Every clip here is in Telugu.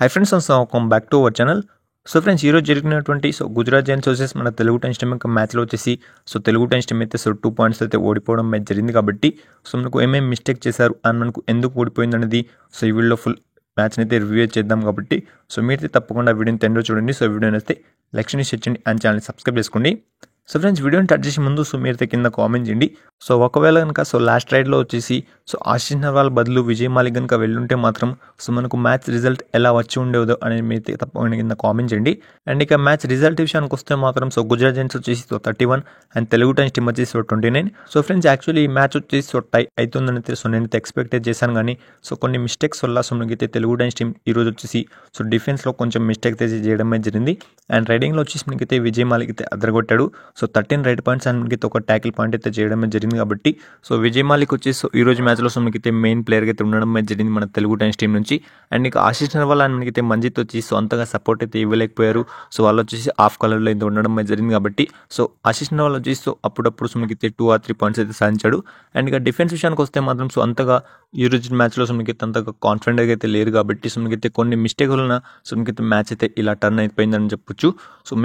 Hi friends, welcome back to our channel. So friends, ఈరోజు జరిగినటువంటి గుజరాత్ జైన్స్ వర్సెస్ మన తెలుగు టైమ్స్ టీమ్ యొక్క మ్యాచ్లో వచ్చేసి తెలుగు టైమ్స్ టీమ్ అయితే 2 పాయింట్స్ అయితే ఓడిపోవడం మ్యాచ్ జరిగింది. కాబట్టి మనకు ఏమేమి మిస్టేక్ చేశారు అండ్ మనకు ఎందుకు ఓడిపోయింది అనేది ఈ వీడియోలో ఫుల్ మ్యాచ్ని అయితే రివ్యూ చేద్దాం. కాబట్టి మీరైతే తప్పకుండా వీడియోని ఎండ్ చూడండి. వీడియోని అయితే లైక్ చేయండి, షేర్ చేయండి అండ్ ఛానల్ని సబ్స్క్రైబ్ చేసుకోండి. ఫ్రెండ్స్, వీడియోని స్టార్ట్ చేసే ముందు మీరైతే కింద కామెంట్ చేయండి. ఒకవేళ కనుక లాస్ట్ రైడ్లో వచ్చేసి ఆశిష్ నెహ్వాల్ బదులు విజయ్ మాలిక్ కనుక వెళ్ళుంటే మాత్రం మనకు మ్యాచ్ రిజల్ట్ ఎలా వచ్చి ఉండేదో అనేది మీరైతే తప్పకుండా కింద కామెంట్ చేయండి. అండ్ ఇక మ్యాచ్ రిజల్ట్ విషయానికి వస్తే మాత్రం గుజరాత్ జైన్స్ వచ్చేసి 31 అండ్ తెలుగు టైమ్స్ టీమ్ వచ్చేసి 29. ఫ్రెండ్స్, యాక్చువల్లీ ఈ మ్యాచ్ వచ్చేసి టై అవుతుందని అయితే నేనైతే ఎక్స్పెక్ట్ చేశాను. కానీ కొన్ని మిస్టేక్స్ వల్ల మనకైతే తెలుగు టైమ్స్ టీమ్ ఈరోజు వచ్చేసి డిఫెన్స్లో కొంచెం మిస్టేక్ అయితే చేయడమే జరిగింది. అండ్ రైడింగ్లో వచ్చేసి మనకైతే విజయ్ మాలిక్ అయితే అదరగొట్టాడు. 13 రైడ్ పాయింట్స్ అండ్ మనకి ఒక ట్యాకిల్ పాయింట్ అయితే చేయడమే జరిగింది. కాబట్టి విజయ్ మాలిక్ వచ్చేసి ఈ రోజు మ్యాచ్లో మనకైతే మెయిన్ ప్లేయర్గా అయితే ఉండడం జరిగింది మన తెలుగు టైమ్స్ టీం నుంచి. అండ్ ఇక ఆశిష్ నెహ్వాల్ అండ్ మనకైతే మంజిత్ వచ్చి అంతగా సపోర్ట్ అయితే ఇవ్వలేకపోయారు. వాళ్ళు వచ్చేసి ఆఫ్ కలర్లో అయితే ఉండడం జరిగింది. కాబట్టి ఆశిష్ నెహ్వాల్ వచ్చేసి అప్పుడప్పుడు మనకైతే 2 or 3 పాయింట్స్ అయితే సాధించాడు. అండ్ ఇక డిఫెన్స్ విషయానికి వస్తే మాత్రం అంతగా ఈ రోజు మ్యాచ్లో మనకైతే అంతగా కాన్ఫిడెంట్గా అయితే లేరు. కాబట్టి మనకైతే కొన్ని మిస్టేక్ వలన మనకైతే మ్యాచ్ అయితే ఇలా టర్న్ అయిపోయిందని చెప్పొచ్చు.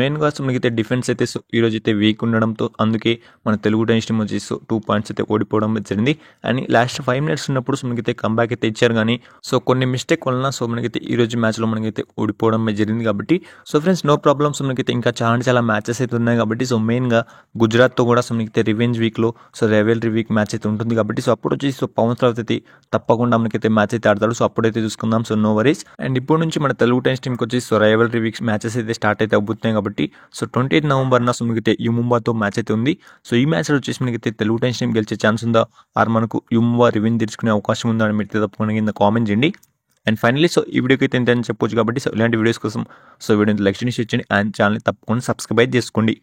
మెయిన్గా మనకైతే డిఫెన్స్ అయితే ఈ రోజు అయితే వీక్ ఉండడంతో అందుకే మన తెలుగు టైమ్స్ టీమ్ వచ్చేసి 2 పాయింట్స్ అయితే ఓడిపోవడం జరిగింది. అండ్ లాస్ట్ 5 minutes ఉన్నప్పుడు మనకైతే కంబ్యాక్ అయితే ఇచ్చారు. కానీ కొన్ని మిస్టేక్ వలన మనకైతే ఈ రోజు మ్యాచ్లో మనకైతే ఓడిపోవడం జరిగింది. కాబట్టి ఫ్రెండ్స్, నో ప్రాబ్లమ్స్, మనకైతే ఇంకా చాలా మ్యాచెస్ అయితే ఉన్నాయి. కాబట్టి మెయిన్గా గుజరాత్తో కూడా మనకైతే రివెంజ్ వీక్లో రైవల్రీ వీక్ మ్యాచ్ అయితే ఉంటుంది. కాబట్టి అప్పుడు వచ్చేసి పవన్ రావత్ అయితే తప్పకుండా మనకైతే మ్యాచ్ అయితే ఆడతాడు. అప్పుడైతే చూసుకుందాం. No worries. అండ్ ఇప్పుడు నుంచి మన తెలుగు టైమ్స్ టీమ్కి వచ్చేసి రైవల్రీ వీక్స్ మ్యాచెస్ అయితే స్టార్ట్ అయితే అవుతున్నాయి. కాబట్టి 28 November మనకైతే యుముంబాతో మ్యాచ్ అయితే ఉంది. ఈ మ్యాచ్లో వచ్చేసి మనకైతే తెలుగు టైమ్స్ టీమ్ గెలిచే ఛాన్స్ ఉందా ఆర్ మనకు యుముంబా రివెంజ్ తీర్చుకునే అవకాశం ఉందా అని మీరు తప్పకుండా కింద కామెంట్ చేయండి. అండ్ ఫైనలీ ఈ వీడియోకి అయితే ఎంత అని చెప్పొచ్చు. కాబట్టి ఇలాంటి వీడియోస్ కోసం వీడియోని లైక్ చేయండి, షేర్ చేయండి అండ్ ఛానల్ని తప్పకుండా సబ్స్క్రైబ్ చేసుకోండి.